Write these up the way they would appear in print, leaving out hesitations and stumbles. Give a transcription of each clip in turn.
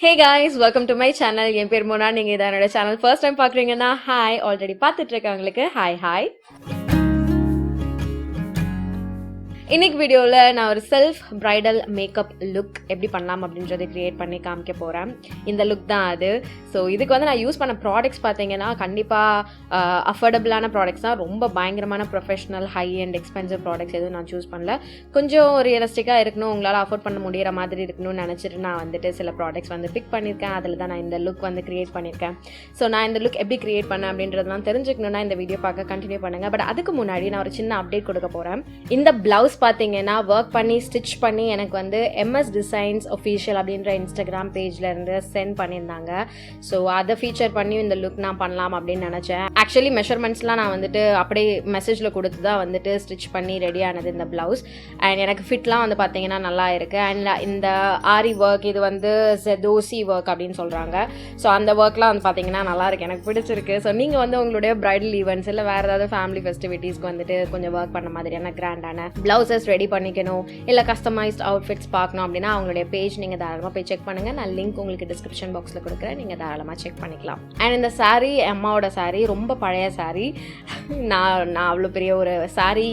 Hey guys, welcome to my channel. என் பேர் மோனா. நீங்க இதை என்னோட சேனல் ஃபர்ஸ்ட் டைம் பார்க்குறீங்கன்னா ஹாய், ஆல்ரெடி பார்த்துட்டு இருக்கவங்களுக்கு ஹாய் ஹாய். இன்னைக்கு வீடியோவில் நான் ஒரு செல்ஃப் பிரைடல் மேக்கப் லுக் எப்படி பண்ணலாம் அப்படின்றத க்ரியேட் பண்ணி காமிக்க போகிறேன். இந்த லுக் தான் அது. ஸோ இதுக்கு வந்து நான் யூஸ் பண்ண ப்ராடக்ட்ஸ் பார்த்தீங்கன்னா கண்டிப்பாக அஃபோர்டபுளான ப்ராடக்ட்ஸ் தான். ரொம்ப பயங்கரமான professional high and expensive products எதுவும் நான் சூஸ் பண்ணல. கொஞ்சம் ரியலிஸ்டிக்காக இருக்கணும், உங்களால் அஃபோர்ட் பண்ண முடிகிற மாதிரி இருக்கணும்னு நினச்சிட்டு நான் வந்துட்டு சில ப்ராடக்ட்ஸ் வந்து பிக் பண்ணியிருக்கேன். அதில் தான் நான் இந்த லுக் வந்து க்ரியேட் பண்ணியிருக்கேன். ஸோ நான் இந்த லுக் எப்படி க்ரியேட் பண்ணேன் அப்படின்றதெல்லாம் தெரிஞ்சுக்கணுன்னா இந்த வீடியோ பார்க்க கண்டினியூ பண்ணுங்கள். பட் அதுக்கு முன்னாடி நான் ஒரு சின்ன அப்டேட் கொடுக்க போகிறேன். இந்த ப்ளவுஸ் பார்த்தீங்கன்னா ஒர்க் பண்ணி ஸ்டிச் பண்ணி எனக்கு வந்து எம்எஸ் டிசைன்ஸ் ஒஃபிஷியல் அப்படின்ற இன்ஸ்டாகிராம் பேஜ்லேருந்து சென்ட் பண்ணியிருந்தாங்க. ஸோ அதை ஃபீச்சர் பண்ணி இந்த லுக் நான் பண்ணலாம் அப்படின்னு நினச்சேன். ஆக்சுவலி மெஷர்மெண்ட்ஸ்லாம் நான் வந்துட்டு அப்படியே மெசேஜில் கொடுத்து தான் வந்துட்டு ஸ்டிச் பண்ணி ரெடி ஆனது இந்த ப்ளவுஸ். அண்ட் எனக்கு ஃபிட்லாம் வந்து பார்த்தீங்கன்னா நல்லா இருக்குது. அண்ட் இந்த ஆரி ஒர்க் இது வந்து ஜெதோசி ஒர்க் அப்படின்னு சொல்கிறாங்க. ஸோ அந்த ஒர்க்லாம் வந்து பார்த்தீங்கன்னா நல்லா இருக்குது, எனக்கு பிடிச்சிருக்கு. ஸோ நீங்கள் வந்து உங்களுடைய பிரைடல் ஈவெண்ட்ஸ் இல்லை வேறு ஏதாவது ஃபேமிலி ஃபெஸ்டிவிட்டிஸ்க்கு வந்துட்டு கொஞ்சம் ஒர்க் பண்ண மாதிரியான கிராண்டான ப்ளவுசஸ் ரெடி பண்ணிக்கணும், இல்லை கஸ்டமைஸ்ட் அவுட்ஃபிட்ஸ் பார்க்கணும் அப்படின்னா அவங்களுடைய பேஜ் நீங்கள் தாராளமாக போய் செக் பண்ணுங்கள். நான் லிங்க் உங்களுக்கு டிஸ்கிரிப்ஷன் பாக்ஸில் கொடுக்குறேன், நீங்கள் தாராளமாக செக் பண்ணிக்கலாம். அண்ட் இந்த சாரீ அம்மாவோட சாரீ, ரொம்ப பழைய சாரீ. நான் அவ்வளோ பெரிய ஒரு சாரீ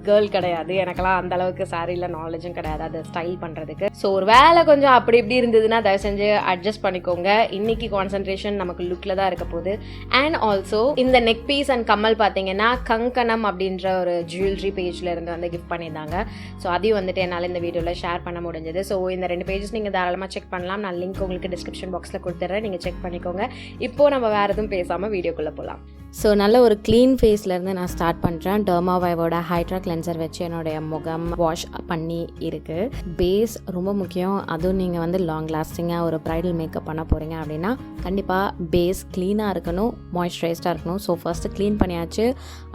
கேர்ள் கிடையாது, எனக்கெல்லாம் அந்த அளவுக்கு சாரியில் நாலேஜும் கிடையாது அதை ஸ்டைல் பண்ணுறதுக்கு. ஸோ ஒரு வேலை கொஞ்சம் அப்படி இப்படி இருந்ததுன்னா தயவு செஞ்சு அட்ஜஸ்ட் பண்ணிக்கோங்க. இன்னைக்கு கான்சன்ட்ரேஷன் நமக்கு லுக்கில் தான் இருக்க போகுது. அண்ட் ஆல்சோ இந்த நெக் பீஸ் அண்ட் கம்மல் பார்த்தீங்கன்னா கங்கணம் அப்படின்ற ஒரு ஜுவல்லரி பேஜில் இருந்து வந்து கிஃப்ட் பண்ணியிருந்தாங்க. ஸோ அதையும் வந்துட்டு என்னால் இந்த வீடியோவில் ஷேர் பண்ண முடிஞ்சது. ஸோ இந்த 2 பேஜஸ் நீங்கள் தாராளமாக செக் பண்ணலாம். நான் லிங்க் உங்களுக்கு டிஸ்கிரிப்ஷன் பாக்ஸில் கொடுத்துட்றேன், நீங்கள் செக் பண்ணிக்கோங்க. இப்போது நம்ம வேறு எதுவும் பேசாமல் வீடியோக்குள்ளே போகலாம். ஸோ நல்ல ஒரு க்ளீன் ஃபேஸ்லேருந்து நான் ஸ்டார்ட் பண்ணுறேன். டெர்மாவைவோட ஹைட்ரா கிளென்சர் வச்சு என்னுடைய முகம் வாஷ் பண்ணி இருக்குது. பேஸ் ரொம்ப முக்கியம். அதுவும் நீங்கள் வந்து லாங் லாஸ்டிங்காக ஒரு ப்ரைடல் மேக்கப் பண்ண போகிறீங்க அப்படின்னா கண்டிப்பாக பேஸ் க்ளீனாக இருக்கணும், மாய்ஸ்சரைஸ்டாக இருக்கணும். ஸோ ஃபஸ்ட்டு க்ளீன் பண்ணியாச்சு.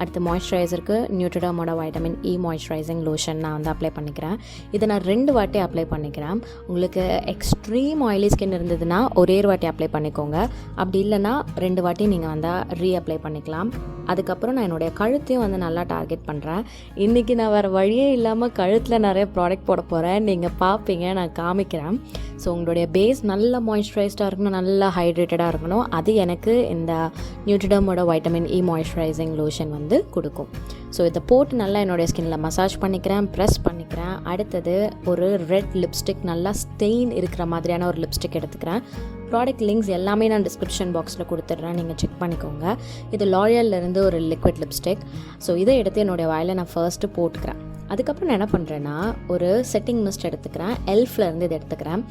அடுத்து மாய்ஸ்சரைசருக்கு நியூட்ரிடர்மோட வைட்டமின் இ மாய்ஸ்சரைசிங் லோஷன் நான் வந்து அப்ளை பண்ணிக்கிறேன். இதை நான் 2 வாட்டி அப்ளை பண்ணிக்கிறேன். உங்களுக்கு எக்ஸ்ட்ரீம் ஆயிலி ஸ்கின் இருந்ததுன்னா ஒரே ஒரு வாட்டி அப்ளை பண்ணிக்கோங்க. அப்படி இல்லைன்னா 2 வாட்டி நீங்கள் வந்து ரீஅப்ளை பண்ணிக்கலாம். அதுக்கப்புறம் நான் என்னுடைய கழுத்தையும் வந்து நல்லா டார்கெட் பண்ணுறேன். இன்றைக்கி நான் வேறு வழியே இல்லாமல் கழுத்தில் நிறைய ப்ராடக்ட் போட போகிறேன், நீங்கள் பார்ப்பீங்க, நான் காமிக்கிறேன். ஸோ உங்களுடைய பேஸ் நல்லா மாய்ஸ்சரைஸ்டாக இருக்கணும், நல்லா ஹைட்ரேட்டடாக இருக்கணும். அது எனக்கு இந்த நியூட்ரிடர்மோட வைட்டமின் இ மாய்ஸ்சரைசிங் லோஷன் வந்து கொடுக்கும். ஸோ இதை போட்டு நல்லா என்னுடைய ஸ்கின்னில் மசாஜ் பண்ணிக்கிறேன், ப்ரெஸ் பண்ணிக்கிறேன். அடுத்தது ஒரு ரெட் லிப்ஸ்டிக், நல்லா ஸ்டெயின் இருக்கிற மாதிரியான ஒரு லிப்ஸ்டிக் எடுத்துக்கிறேன். ப்ராடக்ட் லிங்க்ஸ் எல்லாமே நான் டிஸ்கிரிப்ஷன் பாக்ஸில் கொடுத்துட்றேன், நீங்கள் செக் பண்ணிக்கோங்க. இது லாரியல்லேருந்து ஒரு லிக்விட் லிப்ஸ்டிக். ஸோ இதை எடுத்து என்னுடைய வாயில் நான் ஃபர்ஸ்ட்டு போட்டுக்கிறேன். அதுக்கப்புறம் நான் என்ன பண்ணுறேன்னா ஒரு செட்டிங் மிஸ்ட் எடுத்துக்கிறேன். எல்ஃப்லேருந்து இதை எடுத்துக்கிறேன்.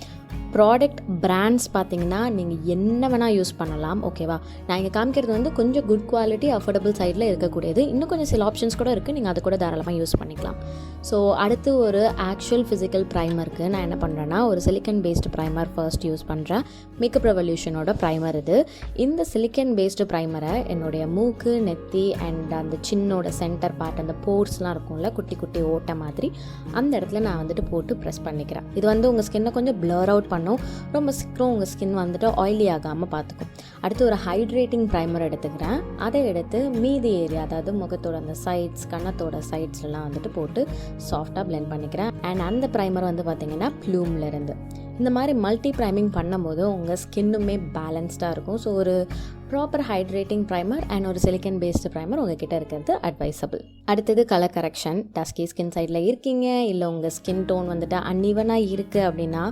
ப்ராடக்ட் பிராண்ட்ஸ் பார்த்தீங்கன்னா நீங்கள் என்ன வேணால் யூஸ் பண்ணலாம், ஓகேவா? நான் இங்கே காமிக்கிறது வந்து கொஞ்சம் குட் குவாலிட்டி அஃபோர்டபுள் சைடில் இருக்கக்கூடியது. இன்னும் கொஞ்சம் சில ஆப்ஷன்ஸ் கூட இருக்குது, நீங்கள் அதை கூட தாராளமாக யூஸ் பண்ணிக்கலாம். ஸோ அடுத்து ஒரு ஆக்சுவல் ஃபிசிக்கல் ப்ரைமருக்கு நான் என்ன பண்ணுறேன்னா ஒரு silicon based primer first use பண்ணுறேன். மேக்கப் ரெவல்யூஷனோட ப்ரைமர் இது. இந்த சிலிக்கன் பேஸ்டு ப்ரைமரை என்னுடைய மூக்கு, நெத்தி அண்ட் அந்த சின்னோட சென்டர் பார்ட், அந்த போர்ஸ்லாம் இருக்கும்ல குட்டி குட்டி ஓட்ட மாதிரி, அந்த இடத்துல நான் வந்துட்டு போட்டு ப்ரெஸ் பண்ணிக்கிறேன். இது வந்து உங்கள் ஸ்கின்னை கொஞ்சம் பிளர் அவுட் பண்ணும், ரொம்ப சீக்கிரம் உங்கள் ஸ்கின் வந்துட்டு ஆயிலி ஆகாமல் பார்த்துக்கும். அடுத்து ஒரு ஹைட்ரேட்டிங் ப்ரைமர் எடுத்துக்கிறேன். அதை எடுத்து மீதி ஏரியா, அதாவது முகத்தோட அந்த சைட்ஸ், கன்னத்தோட சைட்ஸ்லாம் வந்துட்டு போட்டு சாஃப்டாக பிளெண்ட் பண்ணிக்கிறேன். அண்ட் அந்த ப்ரைமர் வந்து பார்த்திங்கன்னா ப்ளூம்லேருந்து. இந்த மாதிரி மல்டி ப்ரைமிங் பண்ணும்போது உங்கள் ஸ்கின்னுமே பேலன்ஸ்டாக இருக்கும். ஸோ ஒரு ப்ராப்பர் ஹைட்ரேட்டிங் ப்ரைமர் அண்ட் ஒரு சிலிக்கன் பேஸ்டு ப்ரைமர் உங்ககிட்ட இருக்கிறது அட்வைசபிள். அடுத்தது கலர் கரெக்ஷன். டஸ்கி ஸ்கின் சைடில் இருக்கீங்க, இல்லை உங்கள் ஸ்கின் டோன் வந்துட்டு அன்இவனாக இருக்குது அப்படின்னா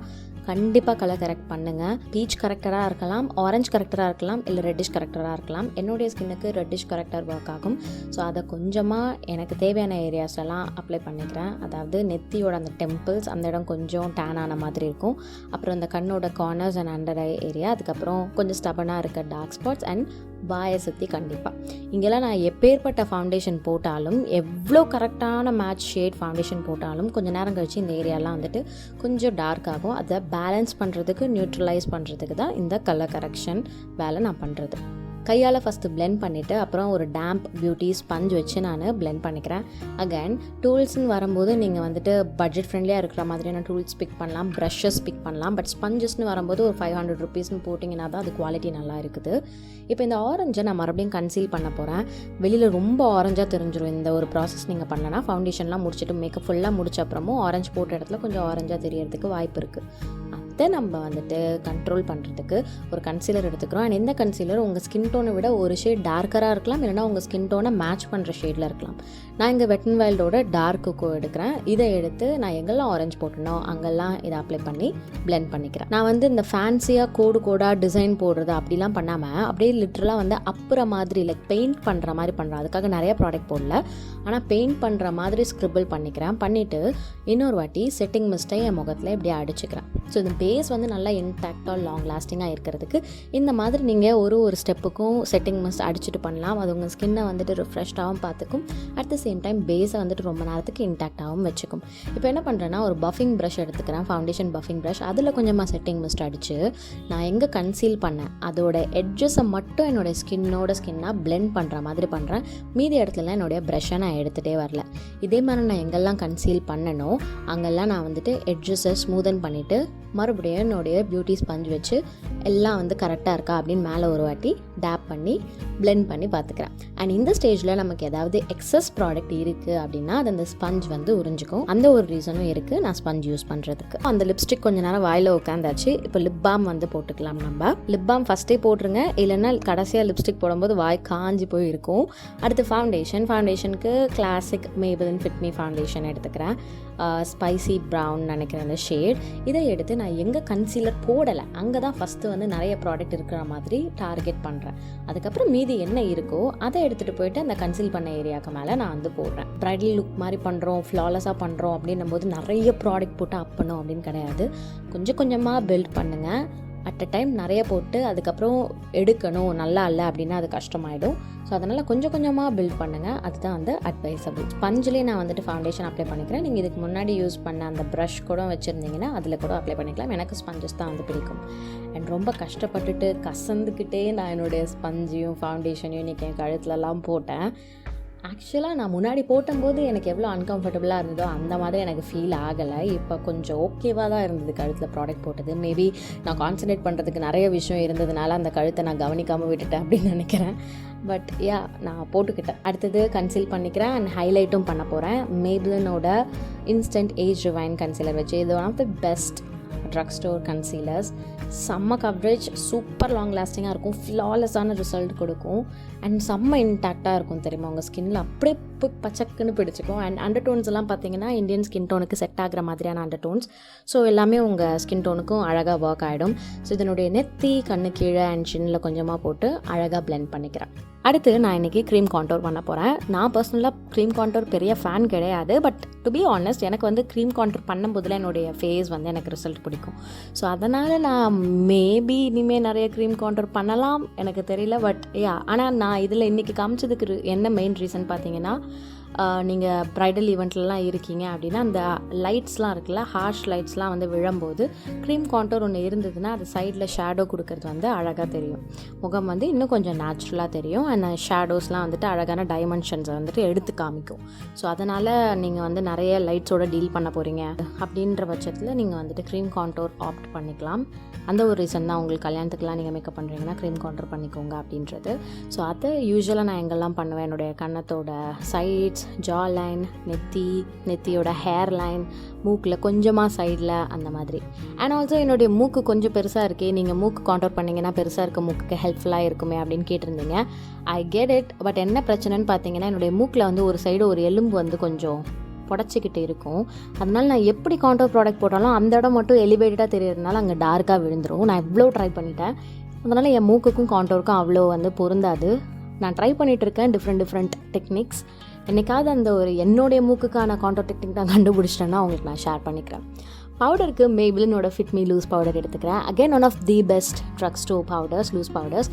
கண்டிப்பாக கலர் கரெக்ட் பண்ணுங்கள். பீச் கரெக்டராக இருக்கலாம், ஆரஞ்ச் கரெக்டராக இருக்கலாம், இல்லை ரெட்டிஷ் கரெக்டராக இருக்கலாம். என்னுடைய ஸ்கின்னுக்கு ரெட்டிஷ் கரெக்டர் ஒர்க் ஆகும். ஸோ அதை கொஞ்சமாக எனக்கு தேவையான ஏரியாஸ்லாம் அப்ளை பண்ணிக்கிறேன். அதாவது நெத்தியோட அந்த டெம்பிள்ஸ், அந்த இடம் கொஞ்சம் டேன் ஆன மாதிரி இருக்கும். அப்புறம் அந்த கண்ணோட corners and under eye area, அதுக்கப்புறம் கொஞ்சம் ஸ்டபனாக இருக்க டார்க் ஸ்பாட்ஸ் அண்ட் வாயை சுற்றி. கண்டிப்பாக இங்கெல்லாம் நான் எப்பேற்பட்ட ஃபவுண்டேஷன் போட்டாலும், எவ்வளோ கரெக்டான மேட்ச் ஷேட் ஃபவுண்டேஷன் போட்டாலும் கொஞ்சம் நேரம் கழிச்சு இந்த ஏரியாலாம் வந்துட்டு கொஞ்சம் டார்க் ஆகும். அதை பேலன்ஸ் பண்ணுறதுக்கு, நியூட்ரலைஸ் பண்ணுறதுக்கு தான் இந்த கலர் கரெக்ஷன் வேலை நான் பண்ணுறது. கையால் ஃபஸ்ட்டு பிளெண்ட் பண்ணிவிட்டு அப்புறம் ஒரு டேம்ப் பியூட்டி ஸ்பஞ்ச் வச்சு நான் பிளெண்ட் பண்ணிக்கிறேன். அகைன் டூல்ஸ்ன்னு வரும்போது நீங்கள் வந்துட்டு பட்ஜெட் ஃப்ரெண்ட்லியாக இருக்கிற மாதிரியான டூல்ஸ் பிக் பண்ணலாம், ப்ரஷஸ் பிக் பண்ணலாம். பட் ஸ்பஞ்சஸ்ன்னு வரும்போது ஒரு 500 rupeesன்னு போட்டிங்கன்னா தான் அது குவாலிட்டி நல்லா இருக்குது. இப்போ இந்த ஆரஞ்சை நான் மறுபடியும் கன்சீல் பண்ண போகிறேன். வெளியில் ரொம்ப ஆரஞ்சாக தெரிஞ்சிடும் இந்த ஒரு ப்ராசஸ் நீங்கள் பண்ணனா. ஃபவுண்டேஷன்லாம் முடிச்சுட்டு மேக்கப் ஃபுல்லாக முடிச்ச அப்புறமும் ஆரஞ்சு போட்ட இடத்துல கொஞ்சம் ஆரஞ்சாக தெரியறதுக்கு வாய்ப்பு இருக்குது. இதை நம்ம வந்துட்டு கண்ட்ரோல் பண்ணுறதுக்கு ஒரு கன்சீலர் எடுத்துக்கிறோம். அண்ட் இந்த கன்சீலர் உங்கள் ஸ்கின் டோனை விட ஒரு ஷேட் டார்க்கராக இருக்கலாம், இல்லைனா உங்கள் ஸ்கின் டோனை மேட்ச் பண்ணுற ஷேடில் இருக்கலாம். நான் இங்கே வெட் அண்ட் வைல்டோட டார்க் கொக்கோ எடுக்கிறேன். இதை எடுத்து நான் எங்கெல்லாம் ஆரஞ்சு போட்டனோ அங்கெல்லாம் இதை அப்ளை பண்ணி பிளெண்ட் பண்ணிக்கிறேன். நான் வந்து இந்த ஃபேன்சியாக கோடாக டிசைன் போடுறது அப்படிலாம் பண்ணாமல் அப்படியே லிட்டரலாக வந்து அப்புற மாதிரி லைக் பெயிண்ட் பண்ணுற மாதிரி பண்ணுறேன். அதுக்காக நிறைய ப்ராடக்ட் போடல, ஆனால் பெயிண்ட் பண்ணுற மாதிரி ஸ்க்ரிபிள் பண்ணிக்கிறேன். பண்ணிவிட்டு இன்னொரு வாட்டி செட்டிங் மிஸ்ட்டை என் முகத்தில் இப்படியே அடிச்சுக்கிறேன். ஸோ இந்த பேஸ் வந்து நல்லா இன்டாக்டாக லாங் லாஸ்டிங்காக இருக்கிறதுக்கு இந்த மாதிரி நீங்கள் ஒரு ஸ்டெப்புக்கும் செட்டிங் மிஸ்ட் அடிச்சுட்டு பண்ணலாம். அது உங்கள் ஸ்கின்னை வந்துட்டு ரிஃப்ரெஷ்டாகவும் பார்த்துக்கும், அட் த சேம் டைம் பேஸை வந்துட்டு ரொம்ப நேரத்துக்கு இன்டாக்டாகவும் வச்சுக்கும். இப்போ என்ன பண்ணுறேன்னா ஒரு பஃபிங் ப்ரஷ் எடுத்துக்கிறேன், ஃபவுண்டேஷன் பஃபிங் ப்ரஷ். அதில் கொஞ்சமாக செட்டிங் மிஸ்ட் அடித்து நான் எங்கே கன்சீல் பண்ணேன் அதோட எட்ஜஸை மட்டும் என்னோடய ஸ்கின்னாக பிளெண்ட் பண்ணுற மாதிரி பண்ணுறேன். மீதி இடத்துலலாம் என்னுடைய ப்ரஷ்ஷை நான் எடுத்துகிட்டே வரல. இதே மாதிரி நான் எங்கெல்லாம் கன்சீல் பண்ணனோ அங்கெல்லாம் நான் வந்துட்டு எட்ஜஸை ஸ்மூதன் பண்ணிவிட்டு மறுபடியும் என்னுடைய பியூட்டி ஸ்பஞ்ச் வச்சு எல்லாம் வந்து கரெக்டாக இருக்கா அப்படின்னு மேலே ஒரு வாட்டி டேப் பண்ணி பிளெண்ட் பண்ணி பார்த்துக்கிறேன். அண்ட் இந்த ஸ்டேஜில் நமக்கு ஏதாவது எக்ஸஸ் ப்ராடக்ட் இருக்குது அப்படின்னா அது அந்த ஸ்பஞ்ச் வந்து உறிஞ்சிக்கும். அந்த ஒரு ரீசனும் இருக்குது நான் ஸ்பஞ்ச் யூஸ் பண்ணுறதுக்கு. அந்த லிப்ஸ்டிக் கொஞ்சம் நேரம் வாயில் உட்காந்தாச்சு. இப்போ லிப் பாம் வந்து போட்டுக்கலாம். நம்ம லிப் பாம் ஃபஸ்ட்டே போட்டுருங்க, இல்லைன்னா கடைசியாக லிப்ஸ்டிக் போடும்போது வாய் காஞ்சி போய் இருக்கும். அடுத்து ஃபவுண்டேஷனுக்கு classic Maybelline fit me foundation எடுத்துக்கிறேன். ஸ்பைசி ப்ரௌன் நினைக்கிறேன் அந்த ஷேட். இதை எடுத்து நான் எங்கே கன்சீலர் போடலை அங்கே தான் ஃபஸ்ட்டு வந்து நிறைய ப்ராடக்ட் இருக்கிற மாதிரி டார்கெட் பண்ணுறேன். அதுக்கப்புறம் மீதி என்ன இருக்கோ அதை எடுத்துகிட்டு போயிட்டு அந்த கன்சீல் பண்ண ஏரியாவுக்கு மேலே நான் வந்து போடுறேன். ப்ரைடல் லுக் மாதிரி பண்ணுறோம், ஃப்ளாலஸாக பண்ணுறோம் அப்படின்னும் போது நிறைய ப்ராடக்ட் போட்டு அப் பண்ணோம் அப்படின்னு கிடையாது. கொஞ்சம் கொஞ்சமாக பில்ட் பண்ணுங்கள். அட் அ டைம் நிறைய போட்டு அதுக்கப்புறம் எடுக்கணும் நல்லா இல்லை அப்படின்னா அது கஷ்டமாயிடும். ஸோ அதனால் கொஞ்சம் கொஞ்சமாக பில்ட் பண்ணுங்கள், அதுதான் வந்து அட்வைசபிள். ஸ்பஞ்சிலே நான் வந்துட்டு ஃபவுண்டேஷன் அப்ளை பண்ணிக்கிறேன். நீங்கள் இதுக்கு முன்னாடி யூஸ் பண்ண அந்த ப்ரஷ் கூட வச்சுருந்தீங்கன்னா அதில் கூட அப்ளை பண்ணிக்கலாம். எனக்கு ஸ்பஞ்சஸ் தான் வந்து பிடிக்கும். அண்ட் ரொம்ப கஷ்டப்பட்டுட்டு கசந்துக்கிட்டே நான் என்னுடைய ஸ்பஞ்சையும் ஃபவுண்டேஷனையும் இன்றைக்கி என் கழுத்துலலாம் போட்டேன். ஆக்சுவலாக நான் முன்னாடி போட்டும்போது எனக்கு எவ்வளோ அன்கம்ஃபர்டபுளாக இருந்ததோ அந்த மாதிரி எனக்கு ஃபீல் ஆகலை. இப்போ கொஞ்சம் ஓகேவாக தான் இருந்தது கழுத்தில் ப்ராடக்ட் போட்டது. மேபி நான் கான்சன்ட்ரேட் பண்ணுறதுக்கு நிறைய விஷயம் இருந்ததுனால அந்த கழுத்தை நான் கவனிக்காமல் விட்டுட்டேன் அப்படின்னு நினைக்கிறேன். பட் நான் போட்டுக்கிட்டேன். அடுத்தது கன்சீல் பண்ணிக்கிறேன் அண்ட் ஹைலைட்டும் பண்ண போகிறேன். மேபிளினோட இன்ஸ்டன்ட் ஏஜ் ரிவைன் கன்சீலர் வச்சு. இது one of the best drugstore concealers. செம்ம கவரேஜ், சூப்பர் லாங் லாஸ்டிங்காக இருக்கும், ஃப்ளாலெஸ்ஸான ரிசல்ட் கொடுக்கும் அண்ட் செம்ம இன்டாக்டாக இருக்கும். தெரியுமா உங்கள் ஸ்கின்னில் அப்படியே பச்சக்குன்னு பிடிச்சிக்கும். அண்ட் அண்டர் டோன்ஸ் எல்லாம் பார்த்தீங்கன்னா இந்தியன் ஸ்கின் டோனுக்கு செட் ஆகிற மாதிரியான அண்டர் டோன்ஸ். ஸோ எல்லாமே உங்கள் ஸ்கின் டோனுக்கும் அழகாக ஒர்க் ஆகிடும். ஸோ இதனுடைய நெத்தி கண்ணு கீழே அண்ட் சின்னில் கொஞ்சமாக போட்டு அழகாக பிளெண்ட் பண்ணிக்கிறேன். அடுத்து நான் இன்றைக்கி க்ரீம் கான்டோர் பண்ண போகிறேன். நான் பர்சனலாக க்ரீம் கான்டோர் பெரிய ஃபேன் கிடையாது. பட் டு பி ஆனஸ்ட் எனக்கு வந்து க்ரீம் கான்டோர் பண்ணும்போதில் என்னுடைய ஃபேஸ் வந்து எனக்கு ரிசல்ட் பிடிக்கும். ஸோ அதனால் நான் மேபி இனிமேல் நிறைய க்ரீம் கான்டோர் பண்ணலாம், எனக்கு தெரியல. பட் ஆனால் நான் இதில் இன்றைக்கி காமிச்சதுக்கு என்ன மெயின் ரீசன் பார்த்தீங்கன்னா, நீங்கள் ப்ரைடல் ஈவெண்ட்லலாம் இருக்கீங்க அப்படின்னா அந்த லைட்ஸ்லாம் இருக்குல்ல, ஹார்ஷ் லைட்ஸ்லாம் வந்து விழும்போது க்ரீம் கான்டோர் ஒன்று இருந்ததுன்னா அது சைடில் ஷேடோ கொடுக்கறது வந்து அழகாக தெரியும். முகம் வந்து இன்னும் கொஞ்சம் நேச்சுரலாக தெரியும். அண்ட் ஷேடோஸ்லாம் வந்துட்டு அழகான டைமென்ஷன்ஸை வந்துட்டு எடுத்து காமிக்கும். ஸோ அதனால் நீங்கள் வந்து நிறைய லைட்ஸோட டீல் பண்ண போகிறீங்க அப்படின்ற பட்சத்தில் நீங்கள் வந்துட்டு க்ரீம் கான்டோர் ஆப்ட் பண்ணிக்கலாம். அந்த ஒரு ரீசன் தான் உங்களுக்கு கல்யாணத்துக்குலாம் நீங்கள் மேக்கப் பண்ணுறீங்கன்னா க்ரீம் கான்டோர் பண்ணிக்கோங்க அப்படின்றது. ஸோ அதை யூஸ்வலாக நான் எங்கெல்லாம் பண்ணுவேன், என்னுடைய கன்னத்தோட சைட்ஸ், ஜா லைன், நெத்தியோட ஹேர் லைன், மூக்கில் கொஞ்சமாக சைடில் அந்த மாதிரி. அண்ட் ஆல்சோ என்னுடைய மூக்கு கொஞ்சம் பெருசாக இருக்கே, நீங்கள் மூக்கு கான்டோர் பண்ணிங்கன்னா பெருசாக இருக்க மூக்குக்கு ஹெல்ப்ஃபுல்லாக இருக்குமே அப்படின்னு கேட்டிருந்தீங்க. I get it. பட் என்ன பிரச்சனைன்னு பார்த்தீங்கன்னா என்னுடைய மூக்கில் வந்து ஒரு சைடு ஒரு எலும்பு வந்து கொஞ்சம் புடச்சிக்கிட்டு இருக்கும். அதனால் நான் எப்படி கான்டோர் ப்ராடக்ட் போட்டாலும் அந்த இடம் மட்டும் எலிவேட்டடாக தெரியறதுனால அங்கே டார்க்காக விழுந்துடும். நான் இவ்வளோ ட்ரை பண்ணிட்டேன். அதனால் என் மூக்குக்கும் கான்டோருக்கும் அவ்வளோ வந்து பொருந்தாது. நான் ட்ரை பண்ணிகிட்ருக்கேன் டிஃப்ரெண்ட் டெக்னிக்ஸ். என்னைக்காவது அந்த ஒரு என்னுடைய மூக்குக்கான கான்டோர் டெக்னிக் நான் கண்டுபிடிச்சிட்டேன்னா உங்களுக்கு நான் ஷேர் பண்ணிக்கிறேன். பவுடருக்கு மேபிளினோட ஃபிட் மீ லூஸ் பவுடர் எடுத்துக்கிறேன். Again one of the best drugstore powders, loose powders.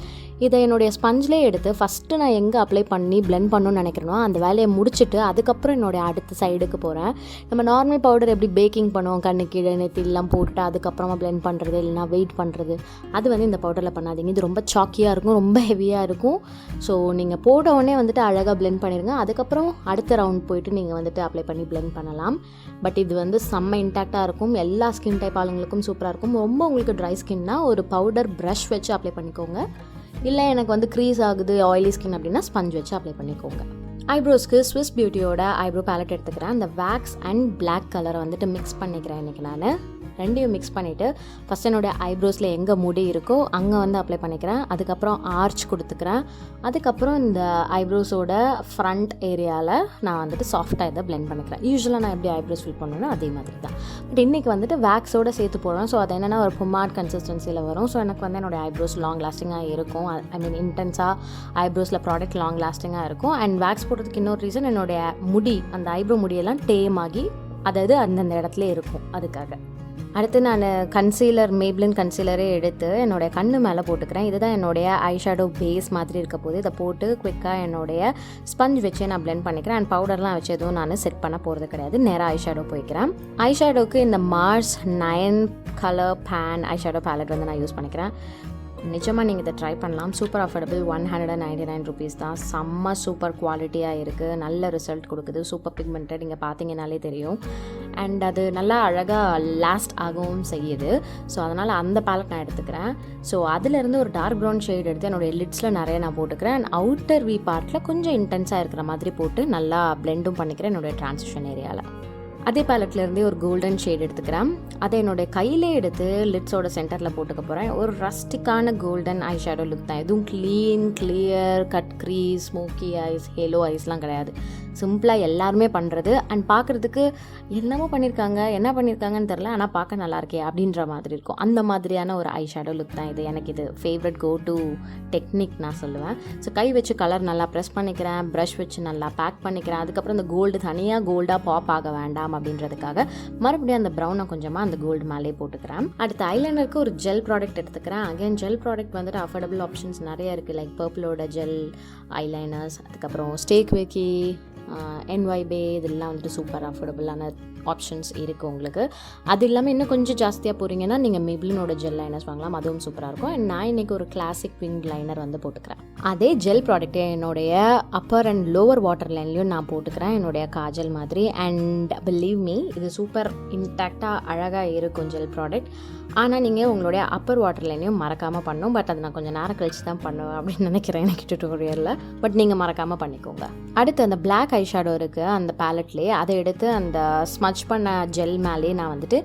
இதை என்னுடைய ஸ்பஞ்சிலே எடுத்து ஃபஸ்ட்டு நான் எங்கே அப்ளை பண்ணி பிளெண்ட் பண்ணணும்னு நினைக்கிறேனோ அந்த வேலையை முடிச்சுட்டு அதுக்கப்புறம் என்னுடைய அடுத்த சைடுக்கு போகிறேன். நம்ம நார்மல் பவுடர் எப்படி பேக்கிங் பண்ணுவோம், கண்ணு கீழே நெத்திலாம் போட்டுட்டு அதுக்கப்புறமா பிளெண்ட் பண்ணுறது இல்லைனா வெயிட் பண்ணுறது, அது வந்து இந்த பவுடரில் பண்ணாதீங்க. இது ரொம்ப சாக்கியாக இருக்கும், ரொம்ப ஹெவியாக இருக்கும். ஸோ நீங்கள் போட்ட உடனே வந்துட்டு அழகாக பிளெண்ட் பண்ணிடுங்க. அதுக்கப்புறம் அடுத்த ரவுண்ட் போயிட்டு நீங்கள் வந்துட்டு அப்ளை பண்ணி பிளெண்ட் பண்ணலாம். பட் இது வந்து செம்ம இன்டாக்டாக இருக்கும். எல்லா ஸ்கின் டைப் ஆளுங்களுக்கும் சூப்பராக இருக்கும். ரொம்ப உங்களுக்கு ட்ரை ஸ்கின்னா ஒரு பவுடர் ப்ரஷ் வச்சு அப்ளை பண்ணிக்கோங்க. இல்லை எனக்கு வந்து க்ரீஸ் ஆகுது, ஆயிலி ஸ்கின் அப்படின்னா ஸ்பஞ்ச் வச்சு அப்ளை பண்ணிக்கோங்க. ஐப்ரோஸ்க்கு ஸ்விஸ் பியூட்டியோட ஐப்ரோ பேலட் எடுத்துக்கிறேன். அந்த வேக்ஸ் அண்ட் பிளாக் கலரை வந்துட்டு மிக்ஸ் பண்ணிக்கிறேன் இன்றைக்கி நான். ரெண்டையும் மிக்ஸ் பண்ணிவிட்டு ஃபஸ்ட் என்னோடய ஐப்ரோஸில் எங்கே முடி இருக்கோ அங்கே வந்து அப்ளை பண்ணிக்கிறேன். அதுக்கப்புறம் ஆர்ச் கொடுத்துக்கிறேன். அதுக்கப்புறம் இந்த ஐப்ரோஸோட ஃப்ரண்ட் ஏரியாவில் நான் வந்துட்டு சாஃப்டாக இதை பிளெண்ட் பண்ணிக்கிறேன். யூஸ்வலாக நான் எப்படி ஐப்ரோஸ் ஃபில் பண்ணணும் அதே மாதிரி தான். பட் இன்றைக்கி வந்துட்டு வேக்ஸோடு சேர்த்து போடுறேன். ஸோ அது என்னென்னா ஒரு பொமாட் கன்சிஸ்டன்சியில் வரும். ஸோ எனக்கு வந்து என்னோடய ஐப்ரோஸ் லாங் லாஸ்டிங்காக இருக்கும். ஐ மீன் இன்டென்ஸாக ஐப்ரோஸில் ப்ராடக்ட் லாங் லாஸ்டிங்காக இருக்கும். அண்ட் வேக்ஸ் போடுறதுக்கு இன்னொரு ரீசன் என்னுடைய முடி அந்த ஐப்ரோ முடியெல்லாம் டேம் ஆகி அதாவது அந்தந்த இடத்துல இருக்கும். அதுக்காக அடுத்து நான் கன்சீலர் மேப்ளின் கன்சீலரே எடுத்து என்னோடய கண்ணு மேலே போட்டுக்கிறேன். இதுதான் என்னுடைய ஐஷேடோ பேஸ் மாதிரி இருக்க போது. இதை போட்டு குவிக்காக என்னுடைய ஸ்பஞ்ச் வச்சு நான் பிளெண்ட் பண்ணிக்கிறேன். அண்ட் பவுடர்லாம் வச்சு எதுவும் நான் செட் பண்ண போகிறது கிடையாது. நேராக ஐஷேடோ போய்க்கிறேன். ஐஷேடோக்கு இந்த Mars 9 colour pan eyeshadow palette வந்து நான் யூஸ் பண்ணிக்கிறேன். நிஜமாக நீங்கள் இதை ட்ரை பண்ணலாம். சூப்பர் அஃபோர்டபுள், 199 ருபீஸ் தான். செம்ம சூப்பர் குவாலிட்டியாக இருக்குது, நல்ல ரிசல்ட் கொடுக்குது. சூப்பர் பிக்மெண்டட், நீங்கள் பார்த்தீங்கனாலே தெரியும். அண்ட் அது நல்லா அழகாக லாஸ்ட் ஆகவும் செய்யுது. ஸோ அதனால் அந்த பேலட் நான் எடுத்துக்கிறேன். ஸோ அதிலேருந்து ஒரு டார்க் ப்ரௌன் ஷேட் எடுத்து என்னுடைய லிட்ஸில் நிறைய நான் போட்டுக்கிறேன். அண்ட் அவுட்டர் வி பார்ட்டில் கொஞ்சம் இன்டென்ஸாக இருக்கிற மாதிரி போட்டு நல்லா பிளெண்டும் பண்ணிக்கிறேன் என்னுடைய ட்ரான்சிஷன் ஏரியாவில். அதே பேலட்லேருந்தே ஒரு கோல்டன் ஷேட் எடுத்துக்கிறேன். அதை என்னோடய கையிலே எடுத்து லிட்ஸோட சென்டரில் போட்டுக்க போகிறேன். ஒரு ரஸ்டிக்கான கோல்டன் ஐ ஷேடோ லுக் தான். எதுவும் clean, clear, cut crease, smoky eyes, halo ஐஸ்லாம் கிடையாது. சிம்பிளாக எல்லாருமே பண்ணுறது. அண்ட் பார்க்குறதுக்கு என்னமோ என்ன பண்ணியிருக்காங்கன்னு தெரில, ஆனால் பார்க்க நல்லாயிருக்கே அப்படின்ற மாதிரி இருக்கும். அந்த மாதிரியான ஒரு ஐ ஷேடோ லுக் தான் இது. எனக்கு இது ஃபேவரட் கோ டு டெக்னிக் நான் சொல்லுவேன். ஸோ கை வச்சு கலர் நல்லா ப்ரெஸ் பண்ணிக்கிறேன், ப்ரஷ் வச்சு நல்லா பேக் பண்ணிக்கிறேன். அதுக்கப்புறம் இந்த கோல்டு தனியாக கோல்டாக பாப் ஆக வேண்டாம் அப்படின்றதுக்காக மறுபடியும் அந்த ப்ரௌனை கொஞ்சமாக அந்த கோல்டு மேலே போட்டுக்கிறேன். அடுத்து ஐலைனருக்கு ஒரு ஜெல் ப்ராடக்ட் எடுத்துக்கிறேன். அகைன் ஜெல் ப்ராடக்ட் வந்துட்டு அஃபோர்டபுள் ஆப்ஷன்ஸ் நிறைய இருக்குது. லைக் பர்பிளோட ஜெல் ஐலைனர்ஸ், அதுக்கப்புறம் ஸ்டேக் வேக்கி, என்வைபே, இதெல்லாம் வந்துட்டு சூப்பர் அஃபோர்டபுளான ஆப்ஷன்ஸ் இருக்குது உங்களுக்கு. அது இல்லாமல் இன்னும் கொஞ்சம் ஜாஸ்தியாக போகிறீங்கன்னா நீங்கள் மேப்ளினோட ஜெல் லைனர்ஸ் வாங்கலாம், அதுவும் சூப்பராக இருக்கும். அண்ட் நான் இன்றைக்கி ஒரு கிளாசிக் விங் லைனர் வந்து போட்டுக்கிறேன். அதே ஜெல் ப்ராடக்ட்டே என்னுடைய அப்பர் அண்ட் லோவர் வாட்டர் லைன்லையும் நான் போட்டுக்கிறேன், என்னுடைய காஜல் மாதிரி. அண்ட் பிலீவ் மீ, இது சூப்பர் இன்டாக்டாக அழகாக இருக்கும் ஜெல் ப்ராடக்ட். ஆனால் நீங்கள் உங்களுடைய அப்பர் வாட்டர் லைனையும் மறக்காமல் பண்ணணும். பட் அது நான் கொஞ்சம் நேரம் கழிச்சு தான் பண்ணுவேன் அப்படின்னு நினைக்கிறேன் எனக்கு டியூட்டோரியலில். பட் நீங்கள் மறக்காமல் பண்ணிக்கோங்க. அடுத்து அந்த பிளாக் ஐ ஷேடோ இருக்குது அந்த பேலட்லேயே, அதை எடுத்து அந்த ஸ்மச் பண்ண ஜெல் மேலே நான் வந்துட்டு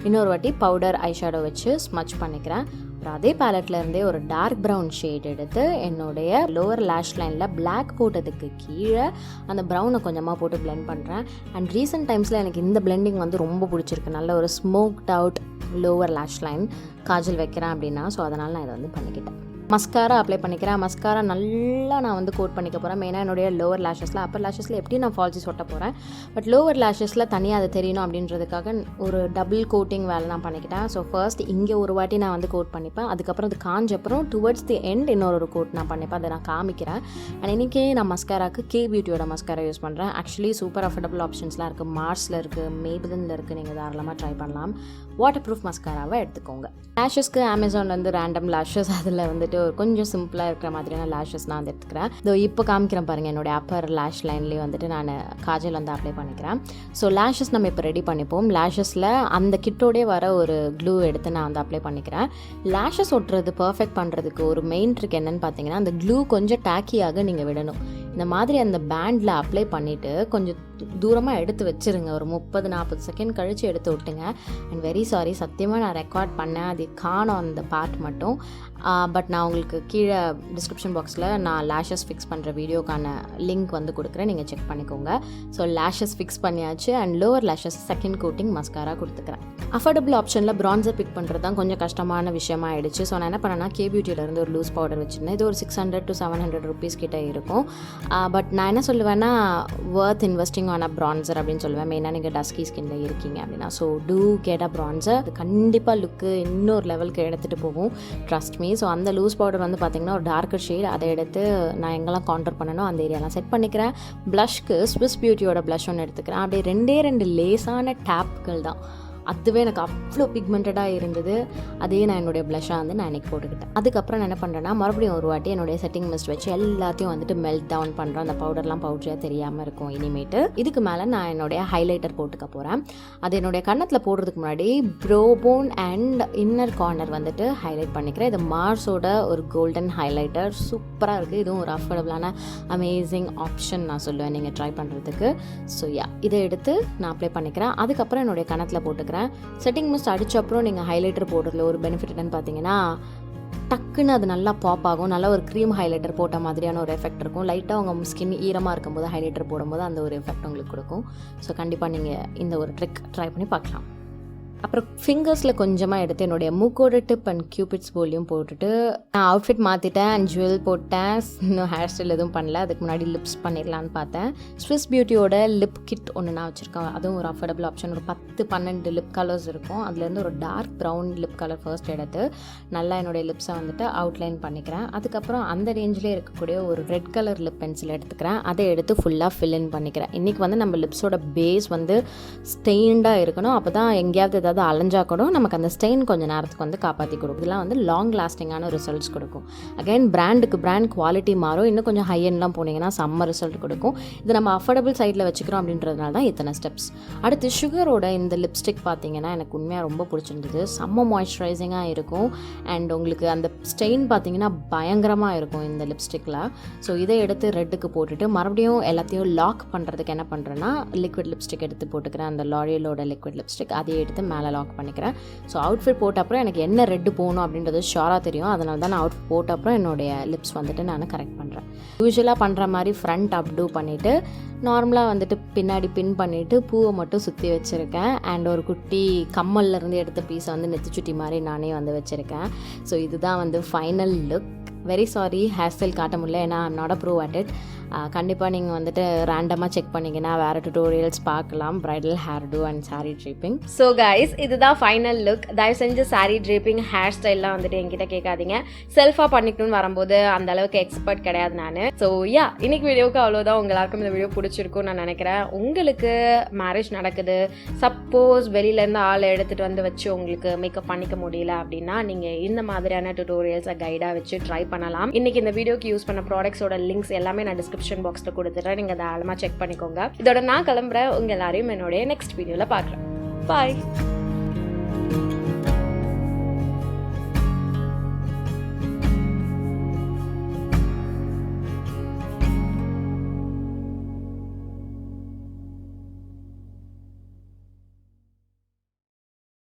இன்னொரு வாட்டி பவுடர் ஐ ஷேடோ வச்சு ஸ்மச் பண்ணிக்கிறேன். அப்புறம் அதே பேலட்லேருந்தே ஒரு டார்க் ப்ரௌன் ஷேட் எடுத்து என்னுடைய லோவர் லேஷ் லைனில் பிளாக் போட்டதுக்கு கீழே அந்த ப்ரௌனை கொஞ்சமாக போட்டு பிளெண்ட் பண்ணுறேன். அண்ட் ரீசெண்ட் டைம்ஸில் எனக்கு இந்த பிளெண்டிங் வந்து ரொம்ப பிடிச்சிருக்கு. நல்ல ஒரு smoked out lower lash line kajal வைக்கிறேன் அப்படின்னா. ஸோ அதனால் நான் இதை வந்து பண்ணிக்கிட்டேன். மஸ்காரா அப்ளை பண்ணிக்கிறேன். மஸ்காரா நல்லா நான் வந்து கோட் பண்ணிக்க போகிறேன். மெயினாக என்னுடைய லோவர் லேஷஸில். அப்பர் லேஷஸில் எப்படியும் நான் ஃபால்ஸிஸ் ஒட்ட போகிறேன். பட் லோவர் லேஷஸில் தனியாக அது தெரியணும் அப்படின்றதுக்காக ஒரு டபுள் கோட்டிங் வேலை நான் பண்ணிக்கிட்டேன். ஸோ ஃபர்ஸ்ட் இங்கே ஒரு வாட்டி நான் வந்து கோட் பண்ணிப்பேன். அதுக்கப்புறம் அது காஞ்சப்பறம் டுவர்ட்ஸ் தி எண்ட் இன்னொரு கோட் நான் பண்ணிப்பேன். அதை நான் காமிக்கிறேன். அண்ட் இன்றைக்கி நான் மஸ்காராக்கு கே பியூட்டியோட மஸ்காரா யூஸ் பண்ணுறேன். ஆக்சுவலி சூப்பர் அஃபோர்டபுள் ஆப்ஷன்ஸ்லாம் இருக்குது. மார்ஸில் இருக்குது, மேப்ளினில் இருக்குது. நீங்கள் தாராளமாக ட்ரை பண்ணலாம். வாட்டர் ப்ரூஃப் மஸ்காராவை எடுத்துக்கோங்க. லேஷஸ்க்கு அமேசான் வந்து ரேண்டம் லேஷஸ், அதில் வந்துட்டு ஒரு கொஞ்சம் சிம்பிளாக இருக்கிற மாதிரியான லேஷஸ் நான் வந்து எடுத்துக்கிறேன். இதோ இப்போ காமிக்கிறேன் பாருங்கள். என்னுடைய அப்பர் லேஷ் லைன்லேயே வந்துட்டு நான் காஜல் வந்து அப்ளை பண்ணிக்கிறேன். ஸோ லேஷஸ் நம்ம இப்போ ரெடி பண்ணிப்போம். லேஷஸில் அந்த கிட்டோடே வர ஒரு க்ளூ எடுத்து நான் வந்து அப்ளை பண்ணிக்கிறேன். லேஷஸ் ஒட்டுறது பர்ஃபெக்ட் பண்ணுறதுக்கு ஒரு மெயின் ட்ரிக் என்னென்னு பார்த்தீங்கன்னா, அந்த க்ளூ கொஞ்சம் டேக்கியாக நீங்கள் விடணும். இந்த மாதிரி அந்த பேண்டில் அப்ளை பண்ணிவிட்டு கொஞ்சம் தூரமாக எடுத்து வச்சுருங்க. ஒரு 30-40 செகண்ட் கழித்து எடுத்து விட்டுங்க. அண்ட் வெரி சாரி, சத்தியமாக நான் ரெக்கார்ட் பண்ணேன், அது காணோம் அந்த பார்ட் மட்டும். பட் நான் உங்களுக்கு கீழே டிஸ்கிரிப்ஷன் பாக்ஸில் நான் லேஷஸ் ஃபிக்ஸ் பண்ணுற வீடியோக்கான லிங்க் வந்து கொடுக்குறேன், நீங்கள் செக் பண்ணிக்கோங்க. ஸோ லேஷஸ் ஃபிக்ஸ் பண்ணியாச்சு. And lower lashes second coating mascara கொடுத்துக்கிறேன். அஃபோர்டபுள் ஆப்ஷனில் ப்ரான்சர் பிக் பண்ணுறது தான் கொஞ்சம் கஷ்டமான விஷயமா ஆயிடுச்சு. ஸோ நான் என்ன பண்ணேன்னா, கே பியூட்டியிலேருந்து ஒரு லூஸ் பவுடர் வச்சுருந்தேன். இது ஒரு 600 to 700 ருபீஸ் கிட்டே இருக்கும். பட் நான் என்ன சொல்லுவேன்னா, worth investing on a bronzer அப்படின்னு சொல்லுவேன். மெயினாக நீங்கள் டஸ்கி ஸ்கின்ல இருக்கீங்க அப்படின்னா. So to get a bronzer. அது கண்டிப்பாக லுக்கு இன்னொரு லெவலுக்கு எடுத்துகிட்டு போகும், ட்ரஸ்ட் மீ. ஸோ அந்த லூஸ் பவுடர் வந்து பார்த்திங்கன்னா ஒரு டார்க்கர் ஷேட். அதை எடுத்து நான் எங்கெல்லாம் கான்டர் பண்ணணும் அந்த ஏரியாலாம் செட் பண்ணிக்கிறேன். ப்ளஷ்க்கு ஸ்விஸ் பியூட்டியோட ப்ளஷ் ஒன்று எடுத்துக்கிறேன். அப்படியே 2 லேசான டேப்கள் தான். அதுவே எனக்கு அவ்வளோ பிக்மெண்டடாக இருந்தது. அதே நான் என்னுடைய ப்ளஷ்ஷாக வந்து நான் இன்றைக்கி போட்டுக்கிட்டேன். அதுக்கப்புறம் நான் என்ன பண்ணுறேன்னா, மறுபடியும் ஒரு வாட்டி என்னுடைய செட்டிங் மிஸ்ட் வச்சு எல்லாத்தையும் வந்துட்டு மெல்ட் டவுன் பண்ணுறேன். அந்த பவுடர்லாம் பவுடராக தெரியாமல் இருக்கும் இனிமேட்டு. இதுக்கு மேலே நான் என்னுடைய ஹைலைட்டர் போட்டுக்க போகிறேன். அது என்னுடைய கன்னத்தில் போடுறதுக்கு முன்னாடி ப்ரோபோன் அண்ட் இன்னர் கார்னர் வந்துட்டு ஹைலைட் பண்ணிக்கிறேன். இது மார்ஸோட ஒரு கோல்டன் ஹைலைட்டர், சூப்பராக இருக்குது. இதுவும் ஒரு அஃபோர்டபுளான அமேசிங் ஆப்ஷன் நான் சொல்லுவேன் நீங்கள் ட்ரை பண்ணுறதுக்கு. ஸோ இதை எடுத்து நான் அப்ளை பண்ணிக்கிறேன். அதுக்கப்புறம் என்னுடைய கன்னத்தில் போட்டுக்கிறேன். எடுத்துக்கிறேன். செட்டிங் மிஸ்ட் அடித்த அப்புறம் நீங்கள் ஹைலைட்டர் போடுறதுல ஒரு பெனிஃபிட் என்னென்னு பார்த்தீங்கன்னா டக்குன்னு அது நல்லா பாப் ஆகும். நல்லா ஒரு க்ரீம் ஹைலைட்டர் போட்ட மாதிரியான ஒரு எஃபெக்ட் இருக்கும். லைட்டாக உங்கள் ஸ்கின் ஈரமாக இருக்கும்போது ஹைலைட்டர் போடும்போது அந்த ஒரு எஃபெக்ட் உங்களுக்கு கொடுக்கும். ஸோ கண்டிப்பாக நீங்கள் இந்த ஒரு ட்ரிக் ட்ரை பண்ணி பார்க்கலாம். அப்புறம் ஃபிங்கர்ஸில் கொஞ்சமாக எடுத்து என்னுடைய மூக்கோட டிப் அண்ட் கியூபிட்ஸ் போலியும் போட்டுட்டு நான் அவுட்ஃபிட் மாற்றிட்டேன் அண்ட் ஜுவல் போட்டேன். இன்னும் ஹேர் ஸ்டைல் எதுவும் பண்ணல. அதுக்கு முன்னாடி லிப்ஸ் பண்ணிடலான்னு பார்த்தேன். ஸ்விஸ் பியூட்டியோட லிப் கிட் ஒன்று நான் வச்சுருக்கேன். அதுவும் ஒரு அஃபோர்டபுள் ஆப்ஷன். ஒரு 10-12 லிப் கலர்ஸ் இருக்கும். அதுலேருந்து ஒரு dark brown lip colour first எடுத்து நல்லா என்னுடைய லிப்ஸை வந்துட்டு அவுட்லைன் பண்ணிக்கிறேன். அதுக்கப்புறம் அந்த ரேஞ்சிலே இருக்கக்கூடிய ஒரு ரெட் கலர் லிப் பென்சில் எடுத்துக்கிறேன். அதை எடுத்து ஃபுல்லாக ஃபில் இன் பண்ணிக்கிறேன். இன்றைக்கி வந்து நம்ம லிப்ஸோட பேஸ் வந்து ஸ்டெயின்டாக இருக்கணும். அப்போ தான் எங்கேயாவது ஏதாவது அலைஞ்சா கூட நமக்கு அந்த ஸ்டெயின் கொஞ்சம் நேரத்துக்கு வந்து காப்பாற்றி கொடுக்கும். இதெல்லாம் வந்து லாங் லாஸ்டிங்கான ரிசல்ட்ஸ் கொடுக்கும். அகைன் பிராண்டுக்கு பிராண்ட் குவாலிட்டி மாறும். இன்னும் கொஞ்சம் ஹை எண்ட்லாம் போனீங்கன்னா செம்ம ரிசல்ட் கொடுக்கும். இது நம்ம அஃபோர்டபுள் சைடில் வச்சுக்கிறோம் அப்படின்றதுனால தான் இத்தனை ஸ்டெப்ஸ். அடுத்து சுகரோட இந்த லிப்ஸ்டிக் பார்த்தீங்கன்னா எனக்கு உண்மையாக ரொம்ப பிடிச்சிருந்தது. செம்ம மாய்ஸ்சரைசிங்காக இருக்கும் அண்ட் உங்களுக்கு அந்த ஸ்டெயின் பார்த்தீங்கன்னா பயங்கரமாக இருக்கும் இந்த லிப்ஸ்டிக்கில். ஸோ இதை எடுத்து ரெட்டுக்கு போட்டுட்டு மறுபடியும் எல்லாத்தையும் லாக் பண்ணுறதுக்கு என்ன பண்ணுறேன்னா லிக்விட் லிப்ஸ்டிக் எடுத்து போட்டுக்கிறேன். அந்த லாரியலோட லிக்விட் லிப்ஸ்டிக் அதையே எடுத்து மேலே லாக் பண்ணிக்கிறேன். ஸோ அவுட்ஃபிட் போட்ட அப்புறம் எனக்கு என்ன ரெட்டு போகணும் அப்படின்றது ஷோராக தெரியும். அதனால தான் நான் அவுட்ஃபிட் போட்ட அப்புறம் என்னுடைய லிப்ஸ் வந்துட்டு நான் கரெக்ட் பண்ணுறேன். யூஸ்வலாக பண்ணுற மாதிரி ஃப்ரண்ட் அப்டூ பண்ணிவிட்டு நார்மலாக வந்துட்டு பின்னாடி பின் பண்ணிவிட்டு பூவை மட்டும் சுற்றி வச்சுருக்கேன். அண்ட் ஒரு குட்டி கம்மல்லேருந்து எடுத்த பீஸை வந்து நெத்திச்சுட்டி மாதிரி நானே வந்து வச்சுருக்கேன். ஸோ இதுதான் வந்து final look. Very sorry hairstyle காட்ட முடியல, ஏன்னா I'm not a pro at it. கண்டிப்பாக நீங்கள் வந்துட்டு ரேண்டமாக செக் பண்ணிங்கன்னா வேறு டுட்டோரியல்ஸ் பார்க்கலாம். Bridal hairdo and sari draping. So guys இதுதான் ஃபைனல் லுக். தயவு செஞ்சு சாரீ ட்ரீப்பிங் ஹேர் ஸ்டைல்லாம் வந்துட்டு என்கிட்ட கேட்காதீங்க. செல்ஃபாக பண்ணிக்கணும்னு வரும்போது அந்த அளவுக்கு எக்ஸ்பர்ட் கிடையாது நான். ஸோ யா இன்னைக்கு வீடியோவுக்கு அவ்வளோதான். உங்க எல்லாருக்கும் இந்த வீடியோ பிடிச்சிருக்கும்னு நான் நினைக்கிறேன். உங்களுக்கு மேரேஜ் நடக்குது, சப்போஸ் வெளியிலேருந்து ஆளை எடுத்துகிட்டு வந்து வச்சு உங்களுக்கு மேக்கப் பண்ணிக்க முடியல அப்படின்னா நீங்கள் இந்த மாதிரியான டுட்டோரியல்ஸை கைடாக வச்சு ட்ரை பண்ணலாம். இன்னைக்கு இந்த வீடியோக்கு யூஸ் பண்ண ப்ராடக்ட்ஸோட லிங்க்ஸ் எல்லாமே நான் டிஸ்கிரிப்ஷன் பாக்ஸில் கொடுத்துட்றேன். நீங்கள் தாராளமாக செக் பண்ணிக்கோங்க. இதோட நான் கிளம்புறேன். உங்கள் எல்லாரையும் என்னுடைய நெக்ஸ்ட் வீடியோவில் பார்க்குறேன். பாய்.